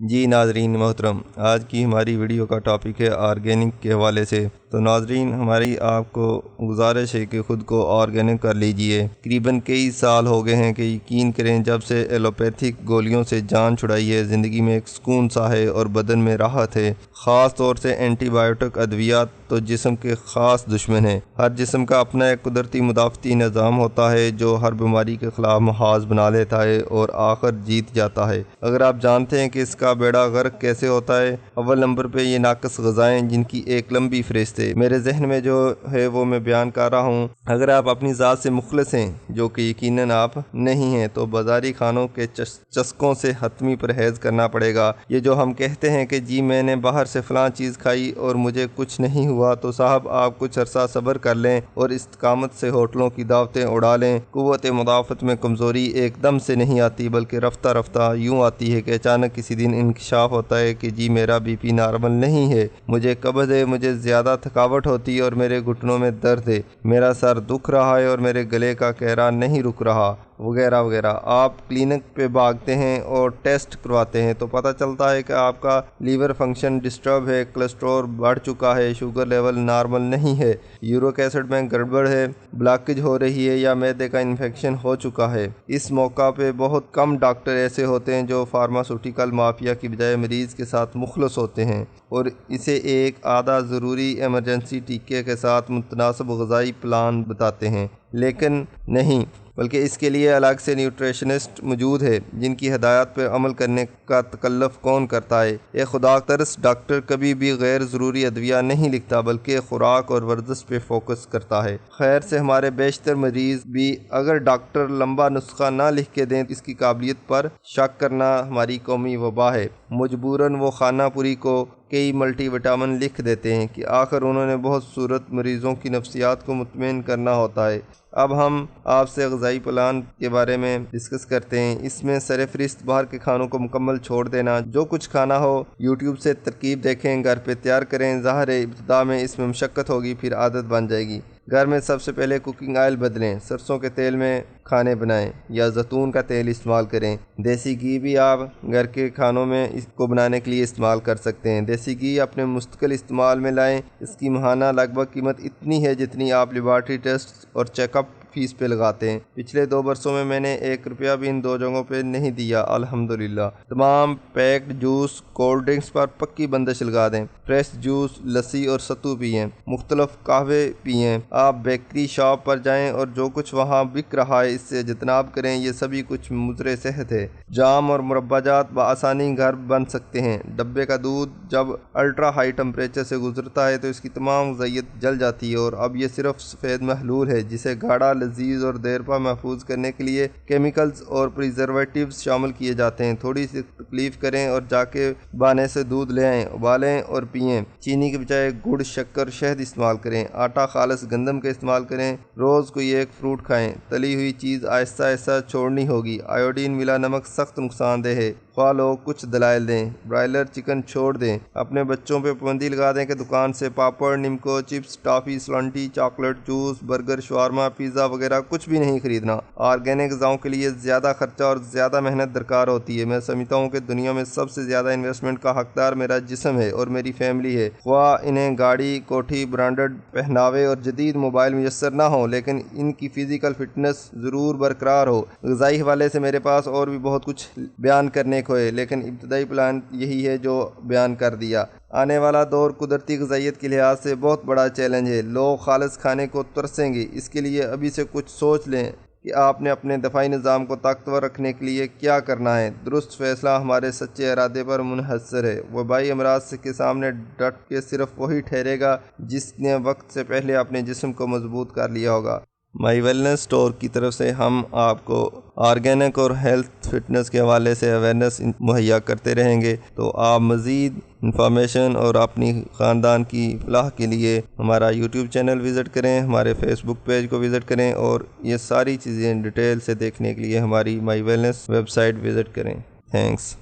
جی ناظرین محترم، آج کی ہماری ویڈیو کا ٹاپک ہے آرگینک کے حوالے سے۔ تو ناظرین، ہماری آپ کو گزارش ہے کہ خود کو آرگینک کر لیجئے۔ تقریباً کئی سال ہو گئے ہیں کہ یقین کریں جب سے ایلوپیتھک گولیوں سے جان چھڑائی ہے، زندگی میں ایک سکون سا ہے اور بدن میں راحت ہے۔ خاص طور سے اینٹی بائیوٹک ادویات تو جسم کے خاص دشمن ہیں۔ ہر جسم کا اپنا ایک قدرتی مدافعتی نظام ہوتا ہے جو ہر بیماری کے خلاف محاذ بنا لیتا ہے اور آخر جیت جاتا ہے۔ اگر آپ جانتے ہیں کہ اس کا بیڑا غرق کیسے ہوتا ہے، اول نمبر پہ یہ ناقص غذائیں جن کی ایک لمبی فہرست ہے، میرے ذہن میں جو ہے وہ میں بیان کر رہا ہوں۔ اگر آپ اپنی ذات سے مخلص ہیں، جو کہ یقیناً آپ نہیں ہیں، تو بازاری کھانوں کے چسکوں سے حتمی پرہیز کرنا پڑے گا۔ یہ جو ہم کہتے ہیں کہ جی میں نے باہر سے فلاں چیز کھائی اور مجھے کچھ نہیں ہوا، تو صاحب آپ کچھ عرصہ صبر کر لیں اور استقامت سے ہوٹلوں کی دعوتیں اڑا لیں۔ قوت مدافعت میں کمزوری ایک دم سے نہیں آتی، بلکہ رفتہ رفتہ یوں آتی ہے کہ اچانک کسی دن انکشاف ہوتا ہے کہ جی میرا بی پی نارمل نہیں ہے، مجھے قبض ہے، مجھے زیادہ تھکاوٹ ہوتی ہے اور میرے گھٹنوں میں درد ہے، میرا سر دکھ رہا ہے اور میرے گلے کا قہرا نہیں رک رہا، وغیرہ وغیرہ۔ آپ کلینک پہ بھاگتے ہیں اور ٹیسٹ کرواتے ہیں تو پتہ چلتا ہے کہ آپ کا لیور فنکشن ڈسٹرب ہے، کولیسٹرول بڑھ چکا ہے، شوگر لیول نارمل نہیں ہے، یورک ایسڈ میں گڑبڑ ہے، بلاکیج ہو رہی ہے یا معدے کا انفیکشن ہو چکا ہے۔ اس موقع پہ بہت کم ڈاکٹر ایسے ہوتے ہیں جو فارماسوٹیکل مافیا کی بجائے مریض کے ساتھ مخلص ہوتے ہیں اور اسے ایک آدھا ضروری ایمرجنسی ٹیکے کے ساتھ متناسب غذائی پلان بتاتے ہیں، لیکن نہیں، بلکہ اس کے لیے الگ سے نیوٹریشنسٹ موجود ہے جن کی ہدایات پر عمل کرنے کا تکلف کون کرتا ہے۔ ایک خدا ترس ڈاکٹر کبھی بھی غیر ضروری ادویہ نہیں لکھتا، بلکہ خوراک اور ورزش پہ فوکس کرتا ہے۔ خیر سے ہمارے بیشتر مریض بھی اگر ڈاکٹر لمبا نسخہ نہ لکھ کے دیں، اس کی قابلیت پر شک کرنا ہماری قومی وبا ہے۔ مجبوراً وہ خانہ پوری کو کئی ملٹی وٹامن لکھ دیتے ہیں کہ آخر انہوں نے بہت صورت مریضوں کی نفسیات کو مطمئن کرنا ہوتا ہے۔ اب ہم آپ سے غذائی پلان کے بارے میں ڈسکس کرتے ہیں۔ اس میں سرفہرست باہر کے کھانوں کو مکمل چھوڑ دینا، جو کچھ کھانا ہو یوٹیوب سے ترکیب دیکھیں، گھر پہ تیار کریں۔ ظاہر ہے ابتدا میں اس میں مشقت ہوگی، پھر عادت بن جائے گی۔ گھر میں سب سے پہلے کوکنگ آئل بدلیں، سرسوں کے تیل میں کھانے بنائیں یا زیتون کا تیل استعمال کریں۔ دیسی گھی بھی آپ گھر کے کھانوں میں اس کو بنانے کے لیے استعمال کر سکتے ہیں۔ دیسی گھی اپنے مستقل استعمال میں لائیں۔ اس کی ماہانہ لگ بھگ قیمت اتنی ہے جتنی آپ لیبارٹری ٹیسٹ اور چیک اپ فیس پہ لگاتے ہیں۔ پچھلے 2 برسوں میں نے 1 روپیہ بھی ان 2 جگہوں پہ نہیں دیا، الحمدللہ۔ تمام پیکڈ جوس، کولڈ ڈرنکس پر پکی بندش لگا دیں۔ فریش جوس، لسی اور ستو پئیں، مختلف قہوے پئیں۔ آپ بیکری شاپ پر جائیں اور جو کچھ وہاں بک رہا ہے اس سے اجتناب کریں، یہ سبھی کچھ مضر صحت ہے۔ جام اور مربع جات بآسانی گھر بن سکتے ہیں۔ ڈبے کا دودھ جب الٹرا ہائی ٹمپریچر سے گزرتا ہے تو اس کی تمام غذائیت جل جاتی ہے، اور اب یہ صرف سفید محلول ہے جسے گاڑھا، لذیذ اور دیر پا محفوظ کرنے کے لیے کیمیکلز اور پریزرویٹیوز شامل کیے جاتے ہیں۔ تھوڑی سی تکلیف کریں اور جا کے بانے سے دودھ لے آئیں، ابالیں اور پئیں۔ چینی کے بجائے گڑ، شکر، شہد استعمال کریں۔ آٹا خالص گندم کا استعمال کریں۔ روز کوئی ایک فروٹ کھائیں۔ تلی ہوئی چیز آہستہ آہستہ چھوڑنی ہوگی۔ آیوڈین ملا نمک سخت نقصان دہ ہے، خواہ لوگ کچھ دلائل دیں۔ برائلر چکن چھوڑ دیں۔ اپنے بچوں پہ پابندی لگا دیں کہ دکان سے پاپڑ، نمکو، chips, toffee, Slanty, chocolate, juice, burger, شاورما، پیزا وغیرہ کچھ بھی نہیں خریدنا۔ آرگینک غذاؤں کے لیے زیادہ خرچہ اور زیادہ محنت درکار ہوتی ہے۔ میں سمجھتا ہوں کہ دنیا میں سب سے زیادہ انویسٹمنٹ کا حقدار میرا جسم ہے اور میری فیملی ہے۔ خواہ انہیں گاڑی، کوٹھی، برانڈڈ پہناوے اور جدید موبائل میسر نہ ہوں، لیکن ان کی فزیکل فٹنس ضرور برقرار ہو۔ غذائی حوالے سے میرے پاس اور بھی بہت کچھ بیان کرنے کو ہے، لیکن ابتدائی پلان یہی ہے جو بیان کر دیا۔ آنے والا دور قدرتی غذائیت کے لحاظ سے بہت بڑا چیلنج ہے۔ لوگ خالص کھانے کو ترسیں گے۔ اس کے لیے ابھی سے کچھ سوچ لیں کہ آپ نے اپنے دفاعی نظام کو طاقتور رکھنے کے لیے کیا کرنا ہے۔ درست فیصلہ ہمارے سچے ارادے پر منحصر ہے۔ وبائی امراض کے سامنے ڈٹ کے صرف وہی ٹھہرے گا جس نے وقت سے پہلے اپنے جسم کو مضبوط کر لیا ہوگا۔ مائی ویلنس اسٹور کی طرف سے ہم آپ کو آرگینک اور ہیلتھ فٹنس کے حوالے سے اویئرنیس مہیا کرتے رہیں گے۔ تو آپ مزید انفارمیشن اور اپنی خاندان کی فلاح کے لیے ہمارا یوٹیوب چینل وزٹ کریں، ہمارے فیس بک پیج کو وزٹ کریں، اور یہ ساری چیزیں ڈیٹیل سے دیکھنے کے لیے ہماری مائی ویلنس ویب سائٹ وزٹ کریں۔ تھینکس۔